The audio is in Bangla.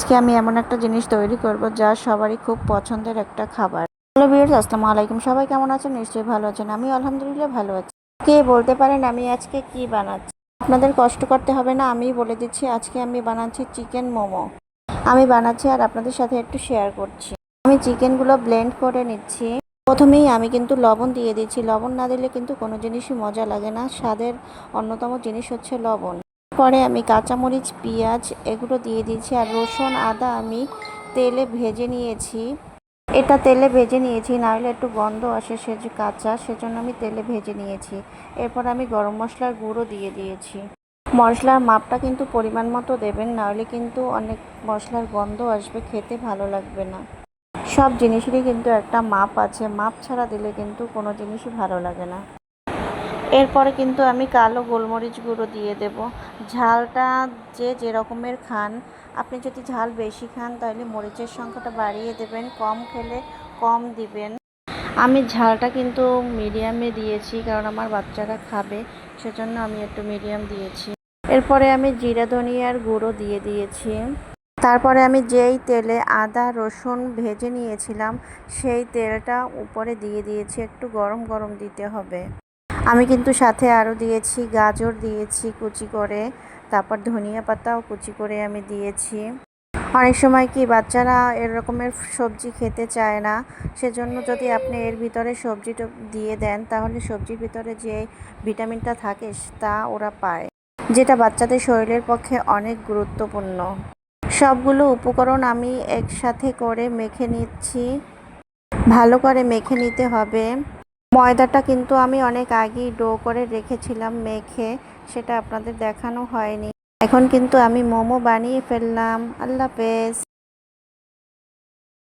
আজকে আমি এমন একটা জিনিস তৈরি করব যা সবারই খুব পছন্দের একটা খাবার। হ্যালো ভিউয়ার্স, আসসালামু আলাইকুম। সবাই কেমন আছেন? নিশ্চয়ই ভালো আছেন। আমি আলহামদুলিল্লাহ ভালো আছি। কে বলতে পারেন আমি আজকে কি বানাচ্ছি? আপনাদের কষ্ট করতে হবে না, আমি বলে দিচ্ছি। আজকে আমি বানাচ্ছি চিকেন মোমো। আমি বানাচ্ছি আর আপনাদের সাথে একটু শেয়ার করছি। আমি চিকেনগুলো ব্লেন্ড করে নিচ্ছি। প্রথমেই আমি কিন্তু লবণ দিয়ে দিচ্ছি। লবণ না দিলে কিন্তু কোনো জিনিসই মজা লাগে না। স্বাদের অন্যতম জিনিস হচ্ছে লবণ। পরে আমি কাঁচামরিচ, পেঁয়াজ এগুলো দিয়ে দিয়েছি। আর রসুন, আদা আমি তেলে ভেজে নিয়েছি। এটা তেলে ভেজে নিয়েছি, নাহলে একটু গন্ধ আসে, সে যে কাঁচা, সেজন্য আমি তেলে ভেজে নিয়েছি। এরপর আমি গরম মশলার গুঁড়ো দিয়ে দিয়েছি। মশলার মাপটা কিন্তু পরিমাণ মতো দেবেন, নাহলে কিন্তু অনেক মশলার গন্ধ আসবে, খেতে ভালো লাগবে না। সব জিনিসেরই কিন্তু একটা মাপ আছে, মাপ ছাড়া দিলে কিন্তু কোনো জিনিসই ভালো লাগে না। এরপরে কিন্তু আমি কালো গোলমরিচ গুঁড়ো দিয়ে দেব। ঝালটা যে যে রকমের খান, আপনি যদি ঝাল বেশি খান তাহলে মরিচের সংখ্যাটা বাড়িয়ে দেবেন, কম খেলে কম দিবেন। আমি ঝালটা কিন্তু মিডিয়ামে দিয়েছি, কারণ আমার বাচ্চারা খাবে, সেজন্য আমি একটু মিডিয়াম দিয়েছি। এরপরে আমি জিরা ধনিয়ার গুঁড়ো দিয়ে দিয়েছি। তারপরে আমি যেই তেলে আদা রসুন ভেজে নিয়েছিলাম সেই তেলটা উপরে দিয়ে দিয়েছি। একটু গরম গরম দিতে হবে। আমি কিন্তু সাথে আরও দিয়েছি গাজর দিয়েছি কুচি করে, তারপর ধনিয়া পাতাও কুচি করে আমি দিয়েছি। অনেক সময় কি বাচ্চারা এরকমের সবজি খেতে চায় না, সেজন্য যদি আপনি এর ভিতরে সবজিটা দিয়ে দেন তাহলে সবজির ভিতরে যে ভিটামিনটা থাকে তা ওরা পায়, যেটা বাচ্চাদের শরীরের পক্ষে অনেক গুরুত্বপূর্ণ। সবগুলো উপকরণ আমি একসাথে করে মেখে নিচ্ছি। ভালো করে মেখে নিতে হবে। ময়দাটা কিন্তু আমি অনেক আগেই ডো করে রেখেছিলাম মেখে, সেটা আপনাদের দেখানো হয়নি। এখন কিন্তু আমি মোমো বানিয়ে ফেললাম। আল্লাহ হাফেজ।